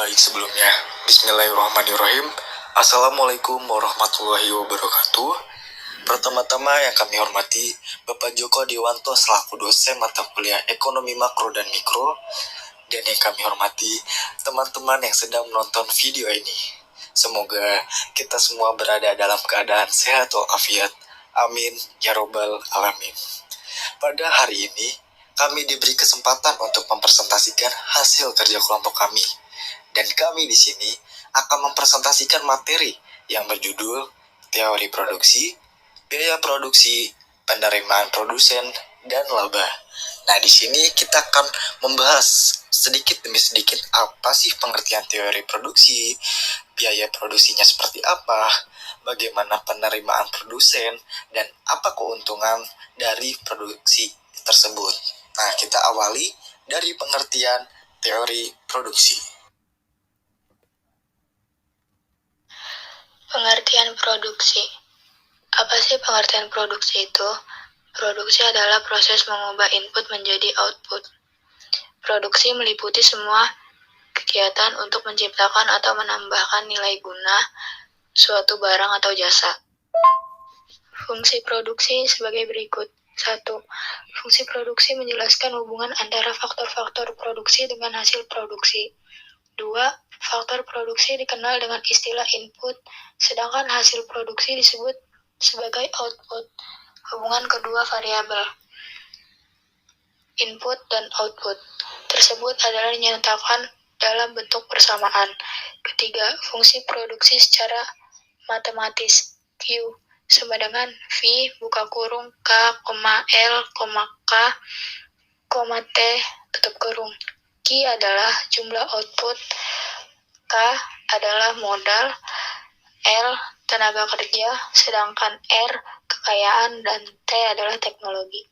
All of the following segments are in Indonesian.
Baik sebelumnya, Bismillahirrahmanirrahim. Assalamualaikum warahmatullahi wabarakatuh. Pertama-tama yang kami hormati Bapak Joko Dewanto selaku dosen mata kuliah Ekonomi Makro dan Mikro, dan yang kami hormati teman-teman yang sedang menonton video ini. Semoga kita semua berada dalam keadaan sehat walafiat. Amin ya robbal alamin. Pada hari ini kami diberi kesempatan untuk mempresentasikan hasil kerja kelompok kami. Dan kami di sini akan mempresentasikan materi yang berjudul teori produksi, biaya produksi, penerimaan produsen, dan laba. Nah, di sini kita akan membahas sedikit demi sedikit apa sih pengertian teori produksi, biaya produksinya seperti apa, bagaimana penerimaan produsen, dan apa keuntungan dari produksi tersebut. Nah, kita awali dari pengertian teori produksi. Pengertian produksi. Apa sih pengertian produksi itu? Produksi adalah proses mengubah input menjadi output. Produksi meliputi semua kegiatan untuk menciptakan atau menambahkan nilai guna suatu barang atau jasa. Fungsi produksi sebagai berikut. 1. Fungsi produksi menjelaskan hubungan antara faktor-faktor produksi dengan hasil produksi. 2. Faktor produksi dikenal dengan istilah input, sedangkan hasil produksi disebut sebagai output. Hubungan kedua variabel, input dan output, tersebut adalah dinyatakan dalam bentuk persamaan. Ketiga, fungsi produksi secara matematis. Q sama dengan V buka kurung K, L, K, T tutup kurung. Q adalah jumlah output, K adalah modal, L tenaga kerja, sedangkan R kekayaan, dan T adalah teknologi.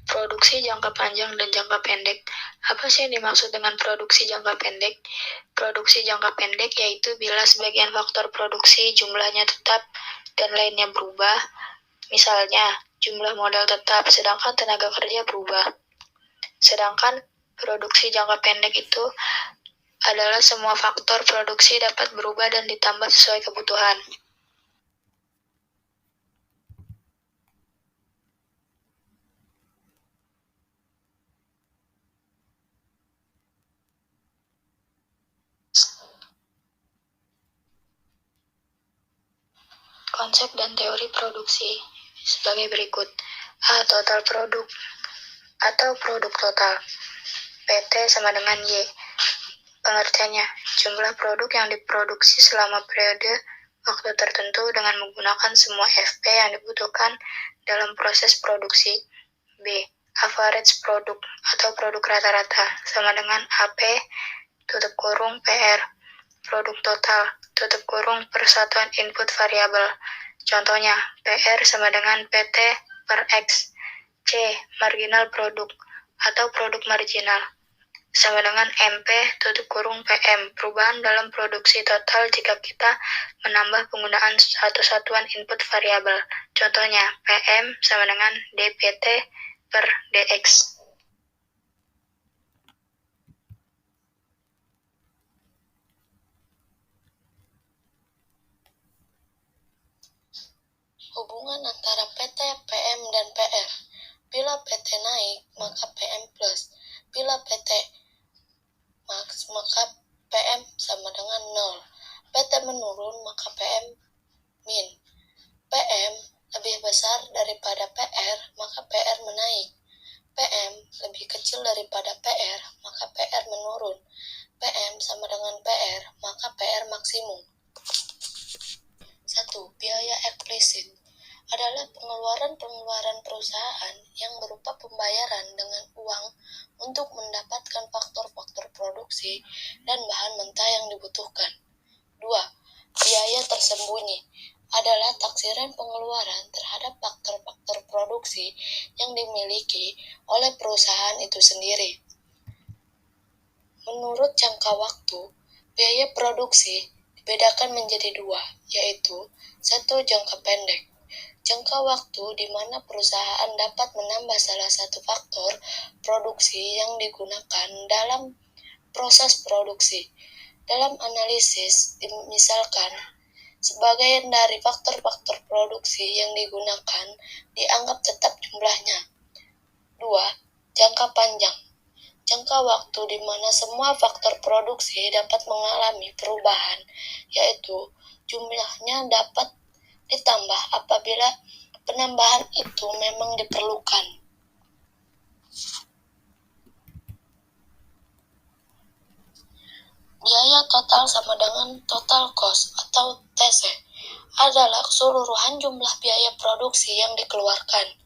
Produksi jangka panjang dan jangka pendek. Apa sih yang dimaksud dengan produksi jangka pendek? Produksi jangka pendek yaitu bila sebagian faktor produksi jumlahnya tetap dan lainnya berubah. Misalnya, jumlah modal tetap sedangkan tenaga kerja berubah. Sedangkan produksi jangka pendek itu adalah semua faktor produksi dapat berubah dan ditambah sesuai kebutuhan. Konsep dan teori produksi sebagai berikut. A. Total produk atau produk total. PT sama dengan Y. Pengertiannya, jumlah produk yang diproduksi selama periode waktu tertentu dengan menggunakan semua FP yang dibutuhkan dalam proses produksi. B. Average produk atau produk rata-rata sama dengan AP tutup kurung PR. Produk total tutup kurung persatuan input variabel. Contohnya, PR sama dengan PT per X. C. Marginal produk atau produk marginal sama dengan MP tutup kurung PM, perubahan dalam produksi total jika kita menambah penggunaan satu satuan input variabel. Contohnya, PM sama dengan DPT per DX. Hubungan antara PT, PM, dan PR. Bila PT naik, maka PM plus. Bila PT max, maka PM sama dengan 0. PT menurun, maka PM min. PM lebih besar daripada PR, maka PR menaik. PM lebih kecil daripada PR, maka PR menurun. PM sama dengan PR, maka PR maksimum. 1. Biaya eksplisit adalah pengeluaran perusahaan yang berupa pembayaran dengan uang untuk mendapatkan faktor-faktor produksi dan bahan mentah yang dibutuhkan. 2. Biaya tersembunyi adalah taksiran pengeluaran terhadap faktor-faktor produksi yang dimiliki oleh perusahaan itu sendiri. Menurut jangka waktu, biaya produksi dibedakan menjadi dua, yaitu 1. Jangka pendek. Jangka waktu di mana perusahaan dapat menambah salah satu faktor produksi yang digunakan dalam proses produksi. Dalam analisis, misalkan, sebagian dari faktor-faktor produksi yang digunakan dianggap tetap jumlahnya. 2. Jangka panjang. Jangka waktu di mana semua faktor produksi dapat mengalami perubahan, yaitu jumlahnya dapat ditambah apabila penambahan itu memang diperlukan. Biaya total sama dengan total cost atau TC adalah keseluruhan jumlah biaya produksi yang dikeluarkan.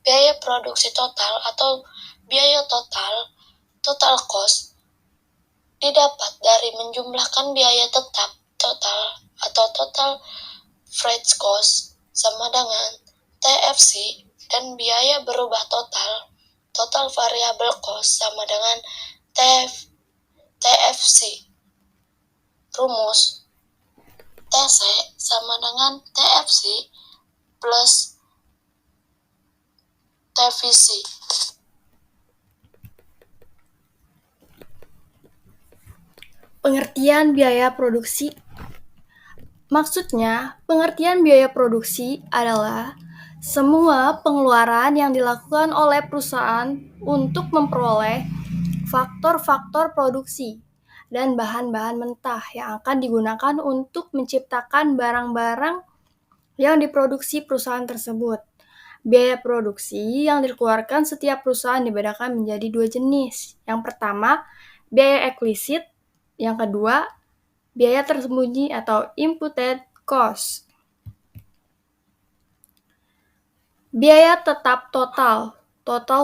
Biaya produksi total atau biaya total cost, didapat dari menjumlahkan biaya tetap total atau total freight cost sama dengan TFC dan biaya berubah total variable cost sama dengan TFC. Rumus TC sama dengan TFC plus TVC. Pengertian biaya produksi. Maksudnya, pengertian biaya produksi adalah semua pengeluaran yang dilakukan oleh perusahaan untuk memperoleh faktor-faktor produksi dan bahan-bahan mentah yang akan digunakan untuk menciptakan barang-barang yang diproduksi perusahaan tersebut. Biaya produksi yang dikeluarkan setiap perusahaan dibedakan menjadi 2 jenis. Yang pertama, biaya eksplisit. Yang kedua, biaya tersembunyi atau imputed cost. Biaya tetap total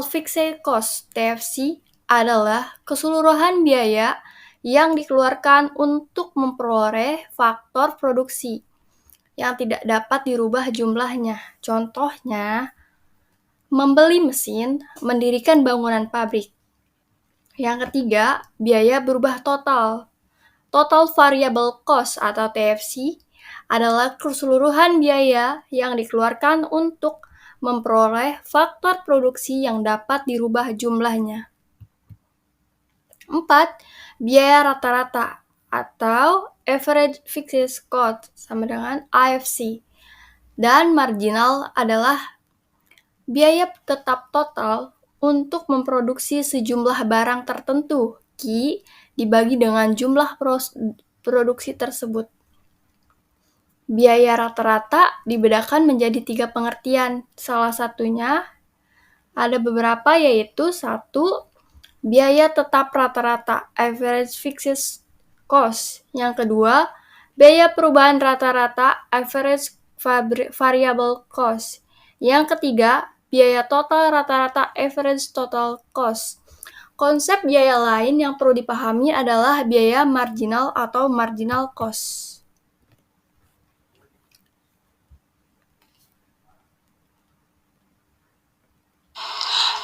fixed cost (TFC) adalah keseluruhan biaya yang dikeluarkan untuk memperoleh faktor produksi yang tidak dapat dirubah jumlahnya. Contohnya, membeli mesin, mendirikan bangunan pabrik. Yang ketiga, biaya berubah total. Total variable cost atau TFC adalah keseluruhan biaya yang dikeluarkan untuk memperoleh faktor produksi yang dapat dirubah jumlahnya. 4. Biaya rata-rata atau average fixed cost sama dengan AFC. Dan marginal adalah biaya tetap total untuk memproduksi sejumlah barang tertentu, Q, dibagi dengan jumlah produksi tersebut. Biaya rata-rata dibedakan menjadi 3 pengertian. Salah satunya ada beberapa, yaitu 1. Biaya tetap rata-rata, average fixed cost. Yang kedua, biaya perubahan rata-rata, average variable cost. Yang ketiga, biaya total rata-rata, average total cost. Konsep biaya lain yang perlu dipahami adalah biaya marginal atau marginal cost.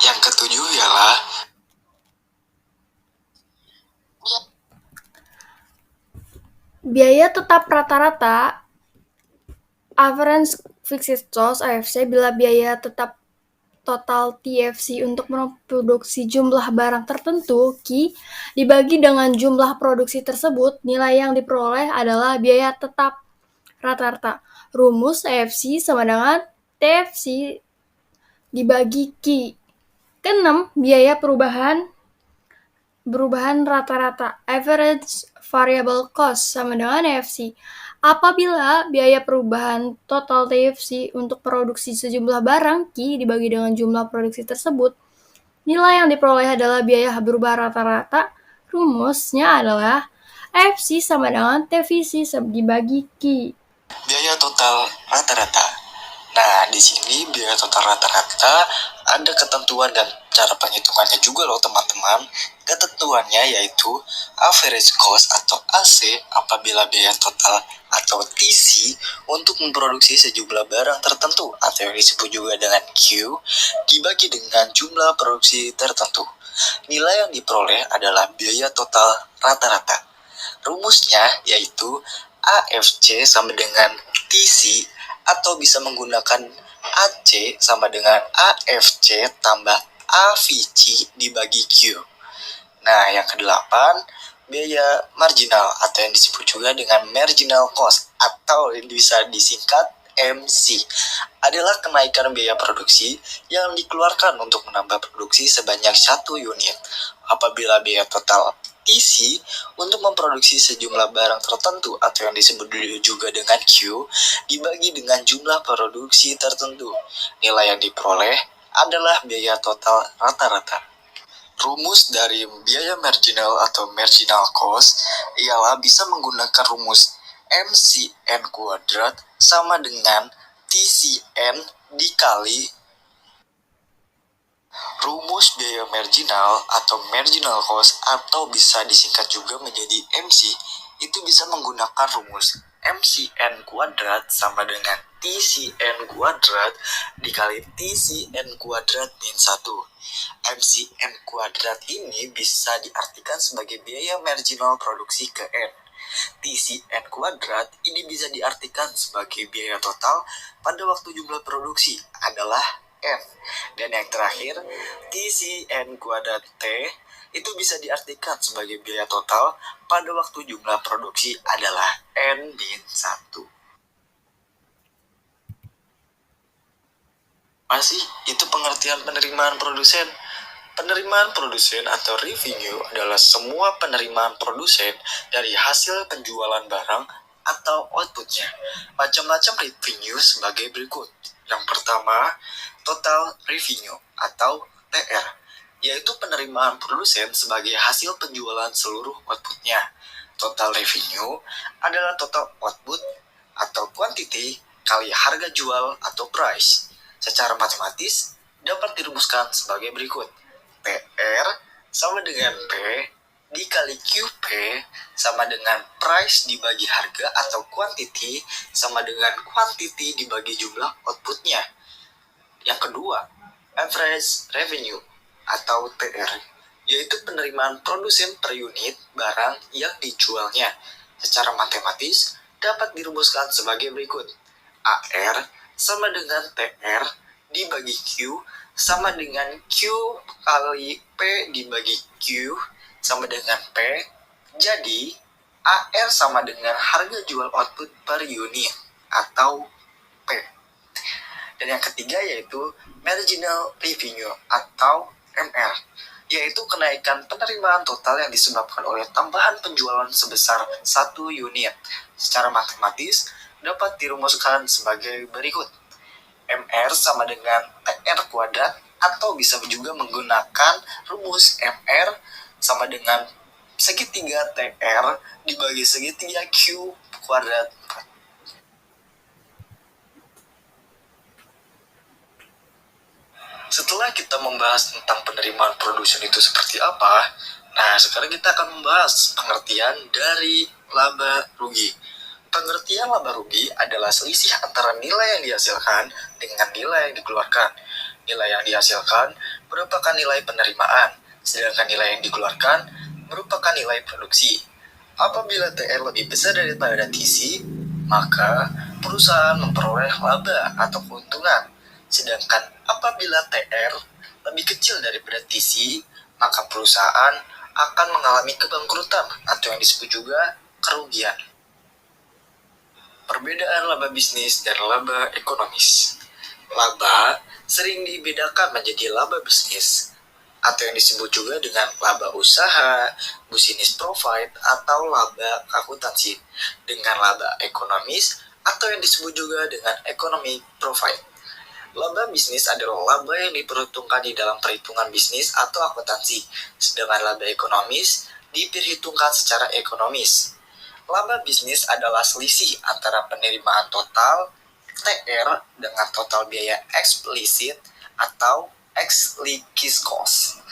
Yang ketujuh ialah biaya tetap rata-rata, average fixed cost (AFC), bila biaya tetap total TFC untuk memproduksi jumlah barang tertentu, Q, dibagi dengan jumlah produksi tersebut, nilai yang diperoleh adalah biaya tetap rata-rata. Rumus AFC sama dengan TFC dibagi Q. Keenam, biaya perubahan rata-rata, average variable cost sama dengan AFC. Apabila biaya perubahan total TFC untuk produksi sejumlah barang Q dibagi dengan jumlah produksi tersebut, nilai yang diperoleh adalah biaya berubah rata-rata. Rumusnya adalah AFC sama dengan TVC dibagi Q. biaya total rata-rata. Nah, di sini biaya total rata-rata ada ketentuan dan cara penghitungannya juga loh teman-teman. Ketentuannya yaitu average cost atau AC apabila biaya total atau TC untuk memproduksi sejumlah barang tertentu atau yang disebut juga dengan Q dibagi dengan jumlah produksi tertentu. Nilai yang diperoleh adalah biaya total rata-rata. Rumusnya yaitu AFC sama dengan TC atau bisa menggunakan AC sama dengan AFC tambah AVC dibagi Q. Nah, yang kedelapan, biaya marginal atau yang disebut juga dengan marginal cost atau bisa disingkat MC adalah kenaikan biaya produksi yang dikeluarkan untuk menambah produksi sebanyak 1 unit. Apabila biaya total TC untuk memproduksi sejumlah barang tertentu atau yang disebut juga dengan Q dibagi dengan jumlah produksi tertentu, nilai yang diperoleh adalah biaya total rata-rata. Rumus dari biaya marginal atau marginal cost ialah bisa menggunakan rumus MCN kuadrat sama dengan TCN dikali rumus biaya marginal atau marginal cost atau bisa disingkat juga menjadi MC itu bisa menggunakan rumus MCN kuadrat sama dengan TCN kuadrat dikali TCN kuadrat min 1. MCN kuadrat ini bisa diartikan sebagai biaya marginal produksi ke N. TCN kuadrat ini bisa diartikan sebagai biaya total pada waktu jumlah produksi adalah N. Dan yang terakhir, TCN kuadrat T itu bisa diartikan sebagai biaya total pada waktu jumlah produksi adalah N-1. Masih, itu pengertian penerimaan produsen. Penerimaan produsen atau revenue adalah semua penerimaan produsen dari hasil penjualan barang atau outputnya. Macam-macam revenue sebagai berikut. Yang pertama, total revenue atau TR, yaitu penerimaan produsen sebagai hasil penjualan seluruh outputnya. Total revenue adalah total output atau quantity kali harga jual atau price. Secara matematis dapat dirumuskan sebagai berikut. PR sama dengan P dikali QP sama dengan price dibagi harga atau quantity sama dengan quantity dibagi jumlah outputnya. Yang kedua, average revenue atau TR, yaitu penerimaan produsen per unit barang yang dijualnya. Secara matematis dapat dirumuskan sebagai berikut. AR sama dengan TR dibagi Q sama dengan Q kali P dibagi Q sama dengan P. Jadi AR sama dengan harga jual output per unit atau P. Dan yang ketiga yaitu marginal revenue atau MR, yaitu kenaikan penerimaan total yang disebabkan oleh tambahan penjualan sebesar 1 unit. Secara matematis dapat dirumuskan sebagai berikut. MR sama dengan TR kuadrat atau bisa juga menggunakan rumus MR sama dengan segitiga TR dibagi segitiga Q kuadrat. Setelah kita membahas tentang penerimaan produsen itu seperti apa, nah sekarang kita akan membahas pengertian dari laba rugi. Pengertian laba rugi adalah selisih antara nilai yang dihasilkan dengan nilai yang dikeluarkan. Nilai yang dihasilkan merupakan nilai penerimaan, sedangkan nilai yang dikeluarkan merupakan nilai produksi. Apabila TR lebih besar daripada TC, maka perusahaan memperoleh laba atau keuntungan. Sedangkan apabila TR lebih kecil daripada TC, maka perusahaan akan mengalami kebangkrutan atau yang disebut juga kerugian. Perbedaan laba bisnis dan laba ekonomis. Laba sering dibedakan menjadi laba bisnis atau yang disebut juga dengan laba usaha, business profit atau laba akuntansi, dengan laba ekonomis atau yang disebut juga dengan economic profit. Laba bisnis adalah laba yang diperhitungkan di dalam perhitungan bisnis atau akuntansi, sedangkan laba ekonomis diperhitungkan secara ekonomis. Laba bisnis adalah selisih antara penerimaan total TR dengan total biaya eksplisit atau explicit cost.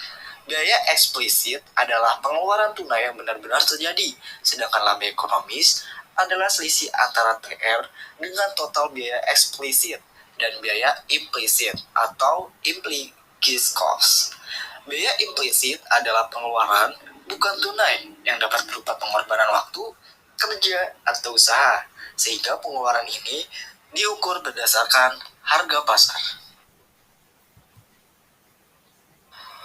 Biaya eksplisit adalah pengeluaran tunai yang benar-benar terjadi, sedangkan laba ekonomis adalah selisih antara TR dengan total biaya eksplisit dan biaya implisit atau implicit cost. Biaya implisit adalah pengeluaran bukan tunai yang dapat berupa pengorbanan waktu, kerja, atau usaha, sehingga pengeluaran ini diukur berdasarkan harga pasar.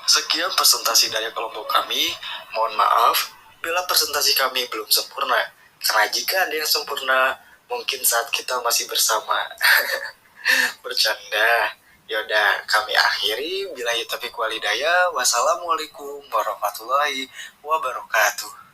Sekian presentasi dari kelompok kami. Mohon maaf bila presentasi kami belum sempurna, karena jika ada yang sempurna, mungkin saat kita masih bersama. Bercanda. Yaudah, kami akhiri. Billahi taufiq walhidayah. Wassalamualaikum warahmatullahi wabarakatuh.